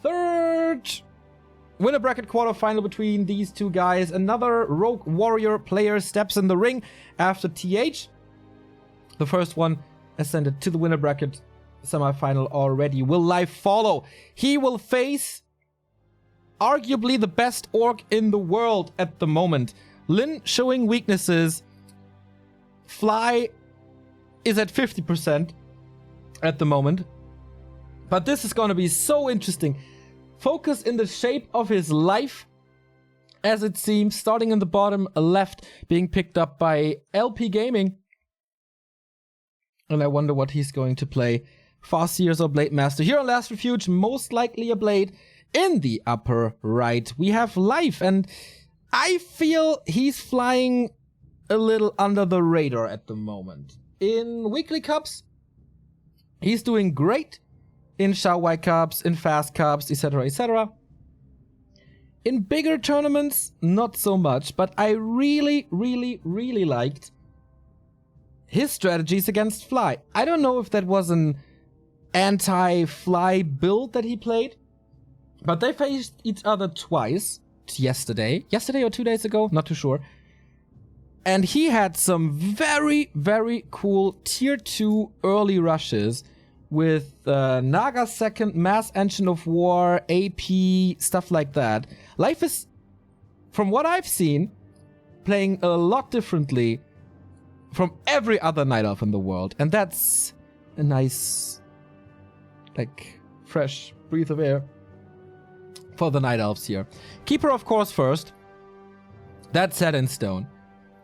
third winner bracket quarterfinal between these two guys. Another Rogue Warrior player steps in the ring after TH. The first one ascended to the winner bracket semifinal already. Will live follow. He will face arguably the best orc in the world at the moment. Lin showing weaknesses. Fly is at 50% at the moment. But this is going to be so interesting. FoCuS in the shape of his life, as it seems, starting in the bottom left, being picked up by LP Gaming. And I wonder what he's going to play. Farseers or Blade Master. Here on Last Refuge, most likely a Blade. In the upper right, we have Life, and I feel he's flying a little under the radar at the moment. In weekly cups, he's doing great. In Shawai cups, in fast cups, etc, etc. In bigger tournaments, not so much, but I really liked his strategies against Fly. I don't know if that was an anti-Fly build that he played, but they faced each other twice yesterday or 2 days ago, not too sure. And he had some very cool tier 2 early rushes with Naga second, Mass Engine of War, AP, stuff like that. Life is, from what I've seen, playing a lot differently from every other Night Elf in the world. And that's a nice, like, fresh breath of air for the Night Elves here. Keeper, of course, first. That's set in stone.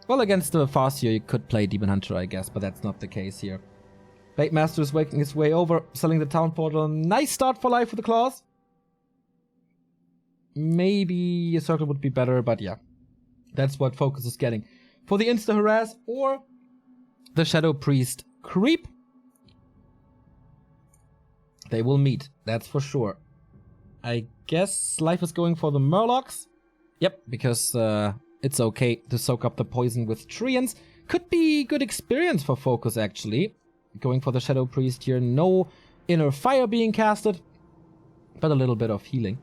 Well, against the Farseer, you could play Demon Hunter, I guess, but that's not the case here. Blade Master is working his way over, selling the Town Portal. Nice start for Life with the Claws. Maybe a Circle would be better, but yeah. That's what FoCuS is getting. For the Insta-Harass or the Shadow Priest Creep, they will meet, that's for sure. I guess Life is going for the Murlocs. Yep, because it's okay to soak up the poison with Treants. Could be good experience for FoCuS, actually. Going for the Shadow Priest here. No inner fire being casted, but a little bit of healing.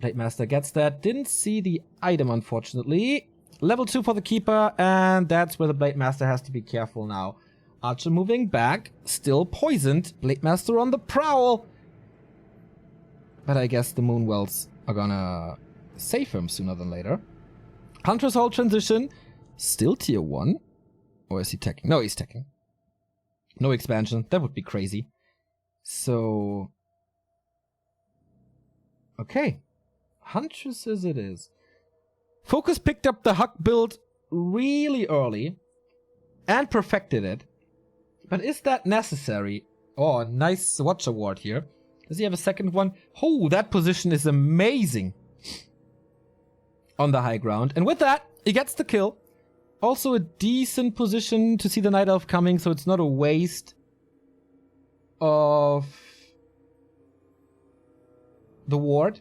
Blade Master gets that. Didn't see the item, unfortunately. Level 2 for the Keeper, and that's where the Blade Master has to be careful now. Archer moving back, still poisoned. Blade Master on the prowl. But I guess the Moonwells are gonna save him sooner than later. Hunter's Hall transition, still tier 1. Or is he teching? No, he's teching. No expansion, that would be crazy. So... okay. Huntress as it is. FoCuS picked up the Huck build really early. And perfected it. But is that necessary? Oh, nice Watch Award here. Does he have a second one? Oh, that position is amazing. On the high ground. And with that, he gets the kill. Also a decent position to see the Night Elf coming, so it's not a waste of the ward.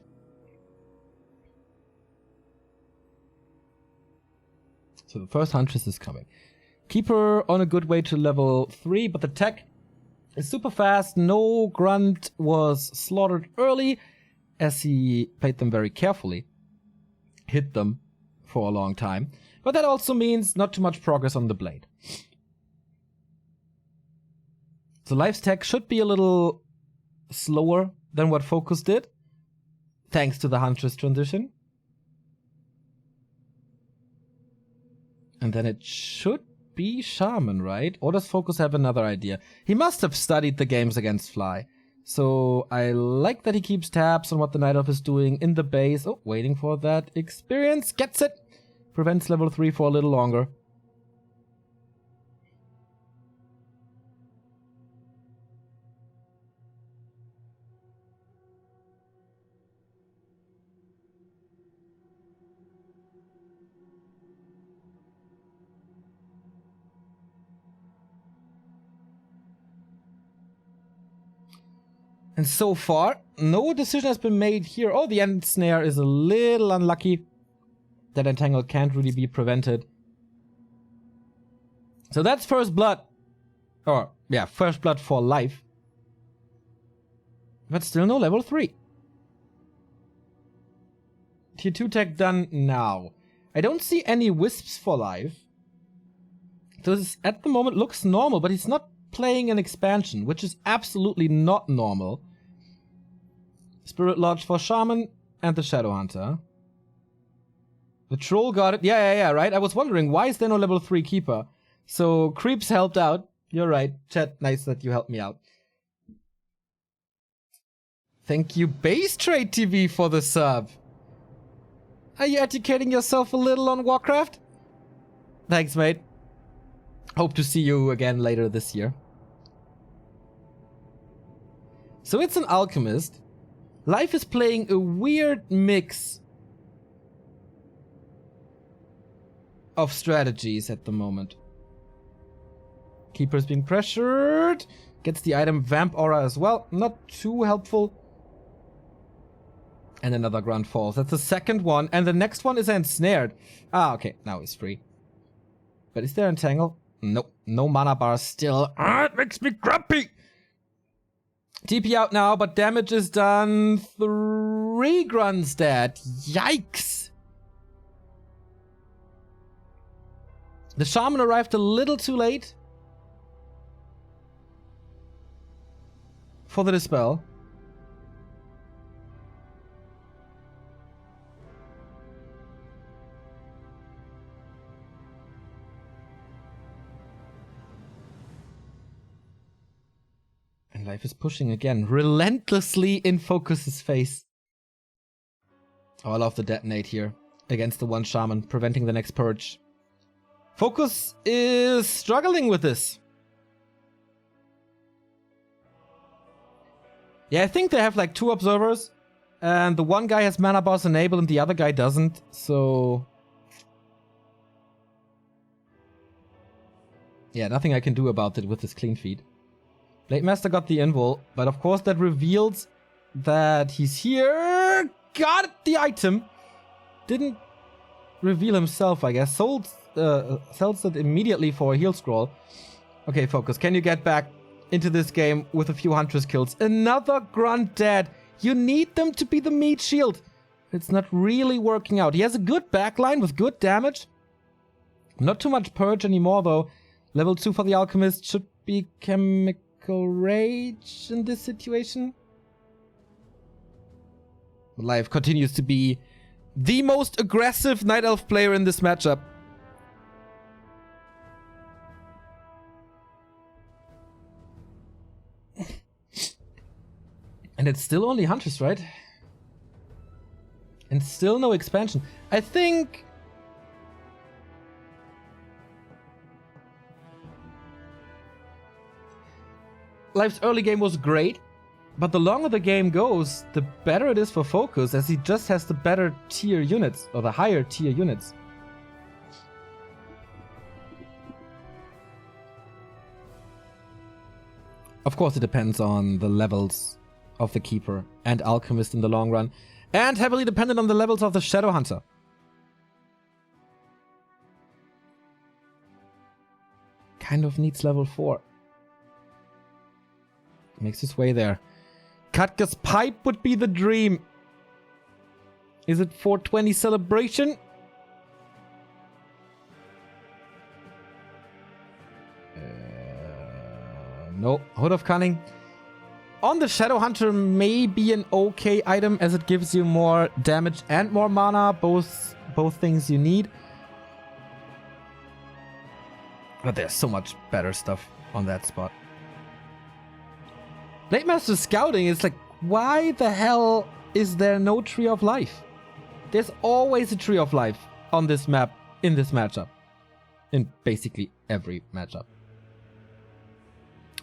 So the first Huntress is coming. Keeper on a good way to level 3, but the tech is super fast. No Grunt was slaughtered early, as he played them very carefully. Hit them for a long time. But that also means not too much progress on the Blade. So Life's tech should be a little slower than what FoCuS did, thanks to the Huntress transition. And then it should be Shaman, right? Or does FoCuS have another idea? He must have studied the games against Fly. So I like that he keeps tabs on what the Night Elf is doing in the base. Oh, waiting for that experience. Gets it. Prevents level 3 for a little longer. And so far, no decision has been made here. Oh, the end snare is a little unlucky. That entangle can't really be prevented. So that's first blood. Or, yeah, first blood for Life. But still no level 3. Tier 2 tech done now. I don't see any wisps for life. So this at the moment looks normal, but he's not playing an expansion, which is absolutely not normal. Spirit Lodge for Shaman and the Shadow Hunter. The Troll got it. Yeah, right? I was wondering, why is there no level 3 Keeper? So Creeps helped out. You're right. Chat, nice that you helped me out. Thank you, Base Trade TV, for the sub. Are you educating yourself a little on Warcraft? Thanks, mate. Hope to see you again later this year. So it's an alchemist. Life is playing a weird mix of strategies at the moment. Keeper's being pressured. Gets the item Vamp Aura as well. Not too helpful. And another Grunt falls. That's the second one. And the next one is ensnared. Ah, okay. Now he's free. But is there Entangle? Nope. No mana bar still. Ah, it makes me grumpy. TP out now, but damage is done. 3 Grunts dead. Yikes. The Shaman arrived a little too late for the Dispel. And Life is pushing again, relentlessly in FoCuS's face. Oh, I love the detonate here against the one Shaman, preventing the next purge. FoCuS is struggling with this. Yeah, I think they have like 2 observers, and the one guy has mana bars enabled and the other guy doesn't, so... Yeah, nothing I can do about it with this clean feed. Blade Master got the invul, but of course that reveals that he's here. Got the item. Didn't reveal himself, I guess. Sells it immediately for a heal scroll. Okay, FoCuS. Can you get back into this game with a few Huntress kills? Another Grunt dead. You need them to be the meat shield. It's not really working out. He has a good backline with good damage. Not too much purge anymore, though. Level 2 for the Alchemist should be Chemical Rage in this situation. Life continues to be the most aggressive Night Elf player in this matchup. And it's still only Huntress, right? And still no expansion. I think... Life's early game was great, but the longer the game goes, the better it is for FoCuS, as he just has the better tier units, or the higher tier units. Of course, it depends on the levels of the Keeper and Alchemist in the long run, and heavily dependent on the levels of the Shadow Hunter. Kind of needs level 4. Makes his way there. Katka's pipe would be the dream. Is it 420 celebration? No. Hood of Cunning. On the Shadow Hunter may be an okay item, as it gives you more damage and more mana. Both things you need. But there's so much better stuff on that spot. Blade Master Scouting is like, why the hell is there no Tree of Life? There's always a Tree of Life on this map, in this matchup. In basically every matchup.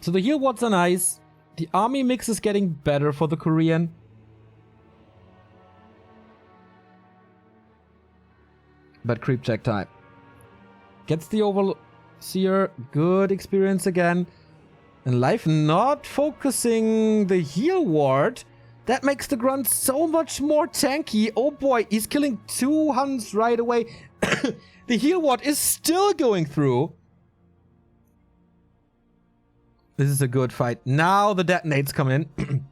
So the heal wards are nice. The army mix is getting better for the Korean. But creep check time. Gets the Overseer. Good experience again. And Life not focusing the heal ward. That makes the Grunt so much more tanky. Oh boy, he's killing 2 Huns right away. The heal ward is still going through. This is a good fight. Now the detonates come in.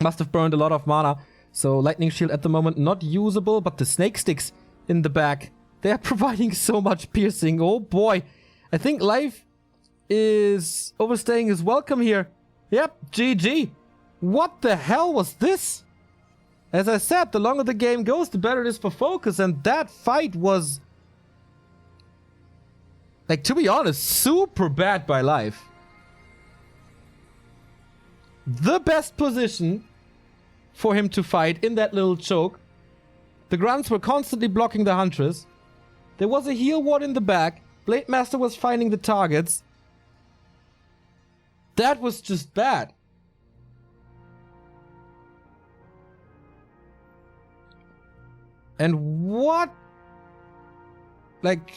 Must have burned a lot of mana. So Lightning Shield at the moment not usable, but the Snake Sticks in the back, they are providing so much piercing. Oh boy. I think Life is overstaying his welcome here. Yep, GG. What the hell was this? As I said, the longer the game goes, the better it is for FoCuS, and that fight was, like, to be honest, super bad by Life. The best position for him to fight in that little choke. The grunts were constantly blocking the Huntress. There was a heal ward in the back. Blade Master was finding the targets. That was just bad. And what? Like,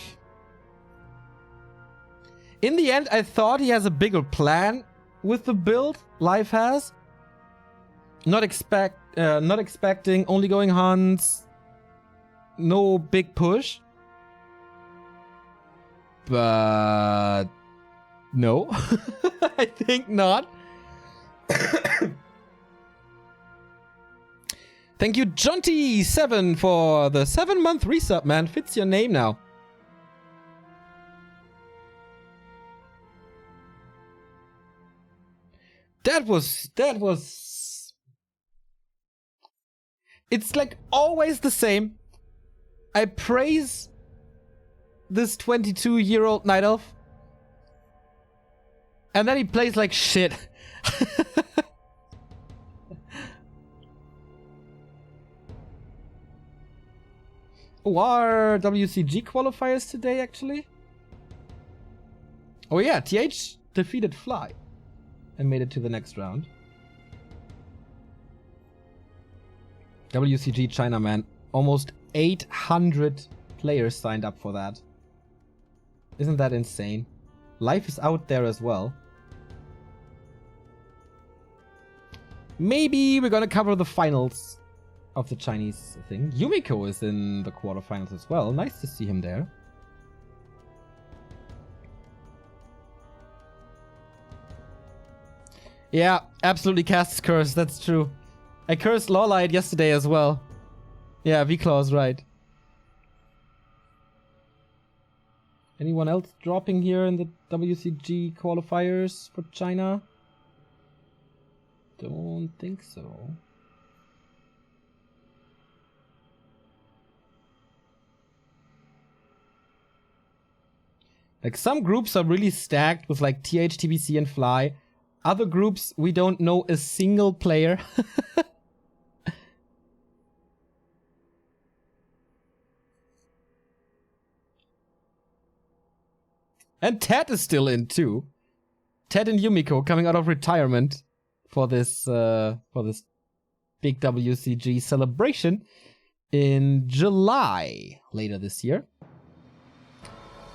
in the end, I thought he has a bigger plan with the build Life has. Not expecting, only going hunts. No big push. But no, I think not. Thank you, Jonty7, for the 7-month resub, man. Fits your name now. That was... It's like always the same. I praise this 22-year-old Night Elf. And then he plays like shit. Are WCG qualifiers today, actually? Oh yeah, TH defeated Fly and made it to the next round. WCG China, man. Almost 800 players signed up for that. Isn't that insane? Life is out there as well. Maybe we're gonna cover the finals of the Chinese thing. Yumiko is in the quarterfinals as well. Nice to see him there. Yeah, absolutely casts curse. That's true. I cursed Lawlight yesterday as well. Yeah, V-Claw is right. Anyone else dropping here in the WCG qualifiers for China? Don't think so. Like, some groups are really stacked with like TH, TBC, and Fly. Other groups, we don't know a single player. And Ted is still in too. Ted and Yumiko coming out of retirement for this big WCG celebration in July later this year.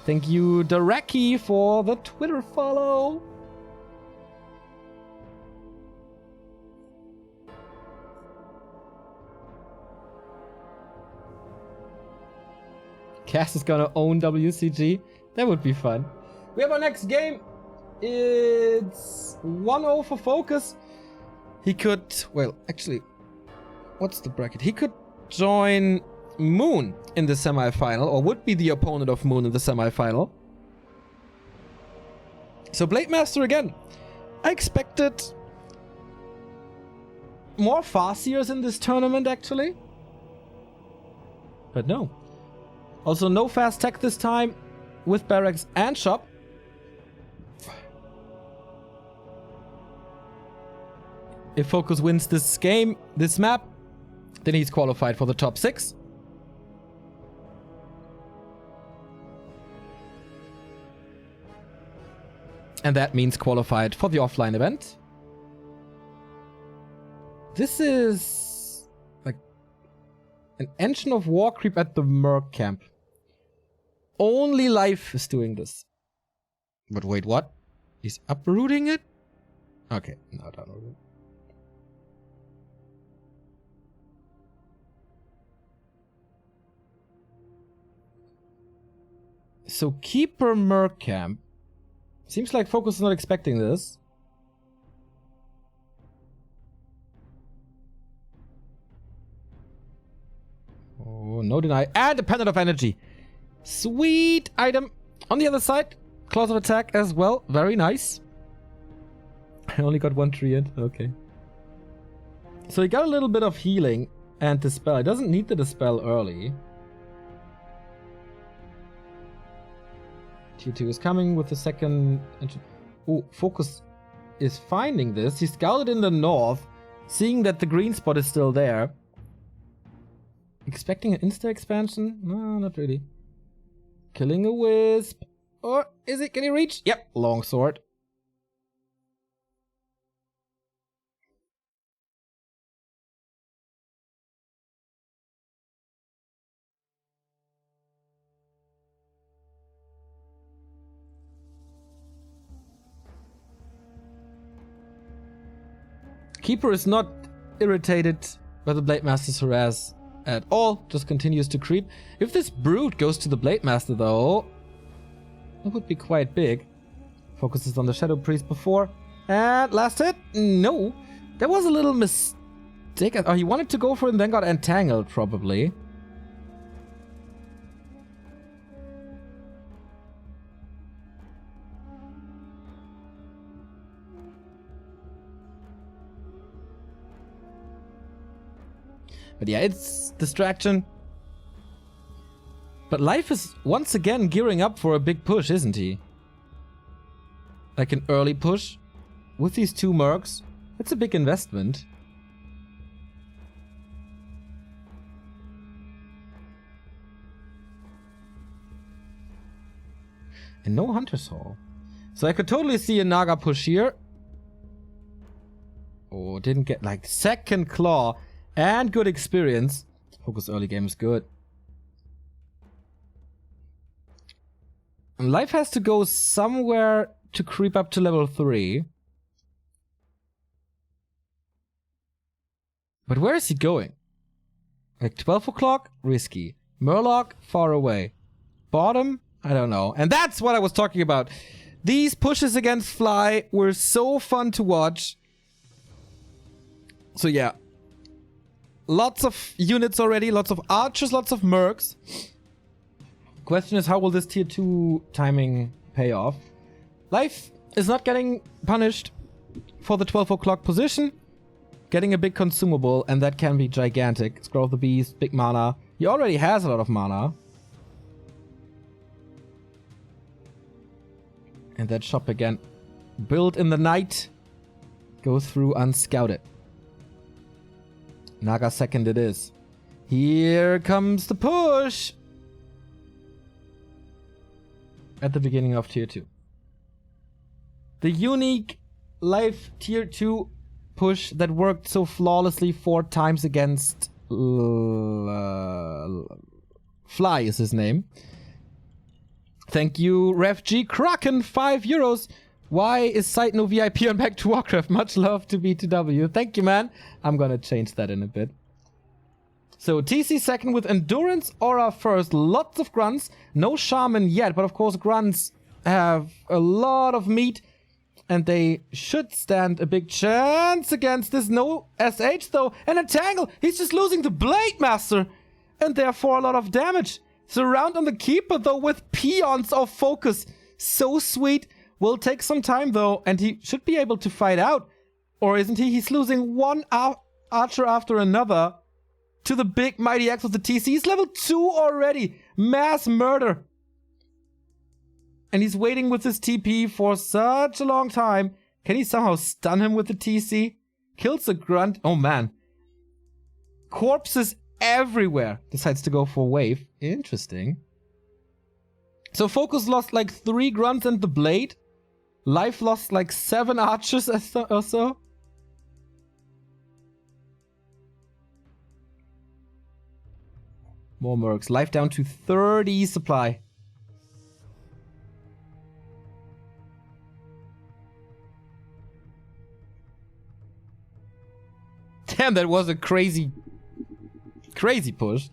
Thank you, Daraki, for the Twitter follow. Cass is gonna own WCG. That would be fun. We have our next game. It's 1-0 for FoCuS. He could... Well, actually... What's the bracket? He could join Moon in the semi-final, or would be the opponent of Moon in the semi-final. So Blade Master again. I expected more Farseers in this tournament, actually. But no. Also, no fast tech this time with Barracks and Shop. If FoCuS wins this game, this map, then he's qualified for the top 6. And that means qualified for the offline event. This is like an engine of war creep at the Merc camp. Only Life is doing this. But wait, what? He's uprooting it? Okay, no, don't know. So Keeper Merc camp. Seems like FoCuS is not expecting this. no deny. And a Pendant of Energy. Sweet item. On the other side, Claws of Attack as well. Very nice. I only got 1 Treant. Okay. So he got a little bit of healing and Dispel. He doesn't need the Dispel early. Tier 2 is coming with the second... Oh, FoCuS is finding this. He scouted in the north, seeing that the green spot is still there. Expecting an insta expansion? No, not really. Killing a Wisp. Or is it? Can he reach? Yep, Longsword. Keeper is not irritated by the Blade Master's harass at all, just continues to creep. If this Brood goes to the Blade Master though, it would be quite big. Focuses on the Shadow Priest before. And last hit? No. There was a little mistake. Oh, he wanted to go for it and then got entangled probably. But yeah, it's distraction. But Life is once again gearing up for a big push, isn't he? Like an early push. With these 2 mercs, it's a big investment. And no Hunter's Hall. So I could totally see a Naga push here. Oh, didn't get like second claw. And good experience. FoCuS early game is good. And Life has to go somewhere to creep up to level 3. But where is he going? Like 12 o'clock? Risky. Murloc? Far away. Bottom? I don't know. And that's what I was talking about. These pushes against Fly were so fun to watch. So yeah. Lots of units already, lots of archers, lots of mercs. Question is, how will this tier 2 timing pay off? Life is not getting punished for the 12 o'clock position. Getting a big consumable, and that can be gigantic. Scroll of the Beast, big mana. He already has a lot of mana. And that shop again. Build in the night. Go through unscouted. Naga second it is. Here comes the push! At the beginning of tier 2. The unique Life tier 2 push that worked so flawlessly 4 times against... Fly is his name. Thank you, RefG Kraken, 5 euros. Why is site no VIP on Back to Warcraft? Much love to B2W. Thank you, man. I'm gonna change that in a bit. So TC second with Endurance, Aura first. Lots of grunts. No Shaman yet, but of course grunts have a lot of meat. And they should stand a big chance against this. No SH though. And Entangle. He's just losing the Blade Master. And therefore a lot of damage. Surround on the Keeper though with peons of FoCuS. So sweet. Will take some time though, and he should be able to fight out. Or isn't he? He's losing one archer after another to the big mighty axe of the TC. He's level 2 already. Mass murder. And he's waiting with his TP for such a long time. Can he somehow stun him with the TC? Kills the grunt. Oh man. Corpses everywhere. Decides to go for wave. Interesting. So FoCuS lost like 3 grunts and the blade. Life lost like 7 archers or so. More mercs. Life down to 30 supply. Damn, that was a crazy push.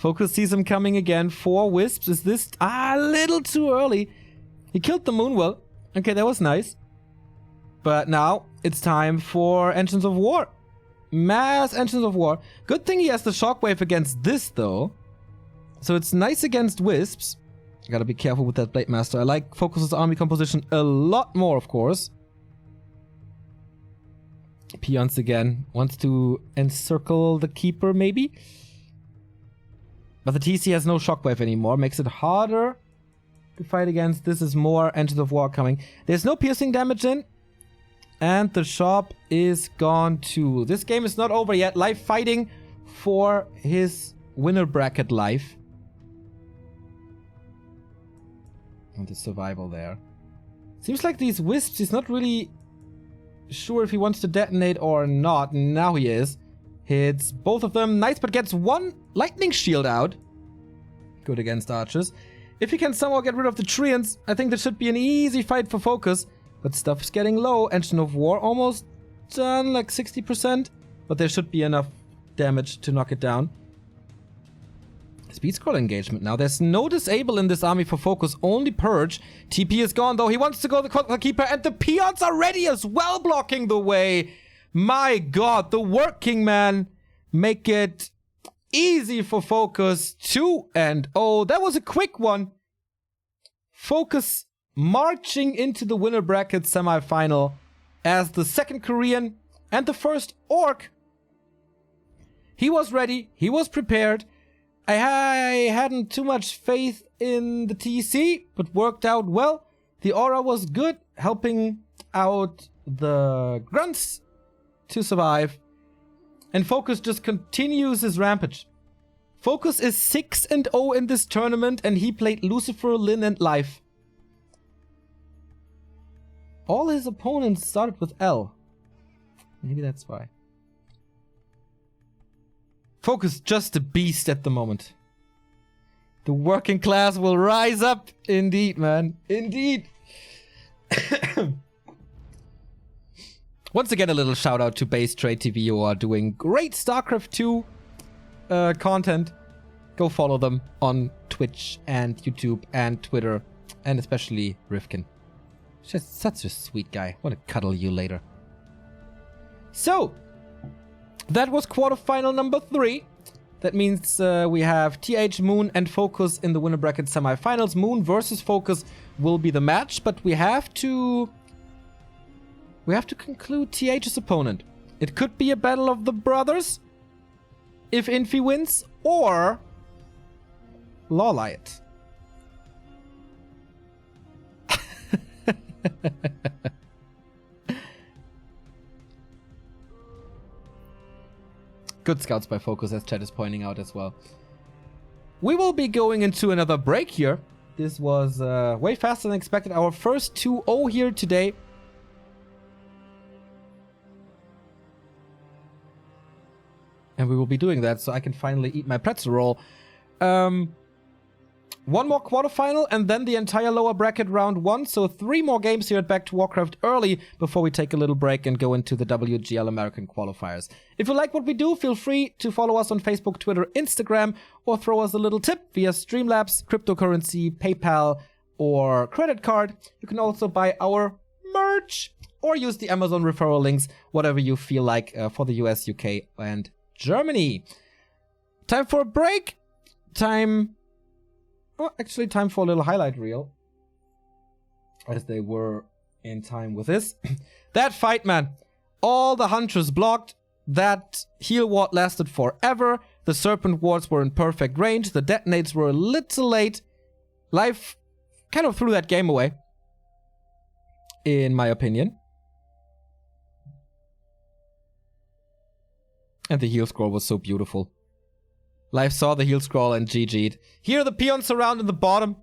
FoCuS sees him coming again. 4 wisps. Is this a little too early? He killed the Moonwell. Okay, that was nice. But now it's time for Engines of War. Mass Engines of War. Good thing he has the Shockwave against this, though. So it's nice against wisps. You gotta be careful with that Blade Master. I like FoCuS's army composition a lot more, of course. Peons again. Wants to encircle the Keeper, maybe? But the TC has no Shockwave anymore. Makes it harder to fight against. This is more Engines of War coming. There's no piercing damage in. And the shop is gone too. This game is not over yet. Life fighting for his winner bracket life. And the survival there. Seems like these wisps, he's not really sure if he wants to detonate or not. Now he is. Hits both of them. Nice, but gets one lightning shield out. Good against archers. If he can somehow get rid of the treants, I think this should be an easy fight for FoCuS. But stuff's getting low. Engine of War almost done, like 60%. But there should be enough damage to knock it down. Speed scroll engagement now. There's no disable in this army for FoCuS, only purge. TP is gone though. He wants to go the Keeper, and the peons are ready as well, blocking the way. My god, the working man make it easy for FoCuS. 2-0. That was a quick one. FoCuS marching into the winner bracket semi-final as the second Korean and the first Orc. He was ready. He was prepared. I hadn't too much faith in the TC, but worked out well. The aura was good, helping out the grunts to survive. And FoCuS just continues his rampage. FoCuS is 6-0 in this tournament, and he played Lucifer, Lin, and Life. All his opponents started with L. Maybe that's why. FoCuS just a beast at the moment. The working class will rise up. Indeed, man. Indeed. Once again, a little shout out to Base Trade TV, who are doing great StarCraft 2 content. Go follow them on Twitch and YouTube and Twitter. And especially Rifkin. Just such a sweet guy. I want to cuddle you later. So, that was quarterfinal number 3. That means we have TH, Moon, and FoCuS in the winner bracket semifinals. Moon versus FoCuS will be the match, but we have to conclude TH's opponent. It could be a battle of the brothers if Infi wins, or Lawlight. Good scouts by FoCuS, as Chad is pointing out as well. We will be going into another break here. This was way faster than expected. Our first 2-0 here today. And we will be doing that so I can finally eat my pretzel roll. One more quarterfinal and then the entire lower bracket round 1. So 3 more games here at Back to Warcraft early before we take a little break and go into the WGL American qualifiers. If you like what we do, feel free to follow us on Facebook, Twitter, Instagram, or throw us a little tip via Streamlabs, cryptocurrency, PayPal, or credit card. You can also buy our merch or use the Amazon referral links, whatever you feel like for the US, UK, and Germany. Time for a break. Time for a little highlight reel. As they were in time with this. That fight, man. All the Hunters blocked. That heal ward lasted forever. The Serpent wards were in perfect range. The detonates were a little late. Life kind of threw that game away. In my opinion. And the heal scroll was so beautiful. Life saw the heal scroll and GG'd. Here the peons around in the bottom.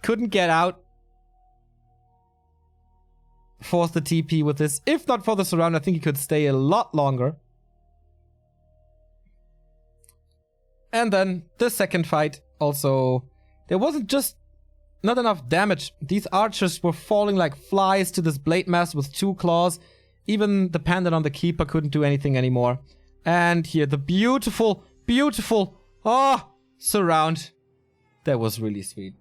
Couldn't get out. Forced the TP with this. If not for the surround, I think he could stay a lot longer. And then the second fight. Also, there wasn't just not enough damage. These archers were falling like flies to this blade mass with 2 claws. Even the pendant on the Keeper couldn't do anything anymore. And here the beautiful, beautiful surround. That was really sweet.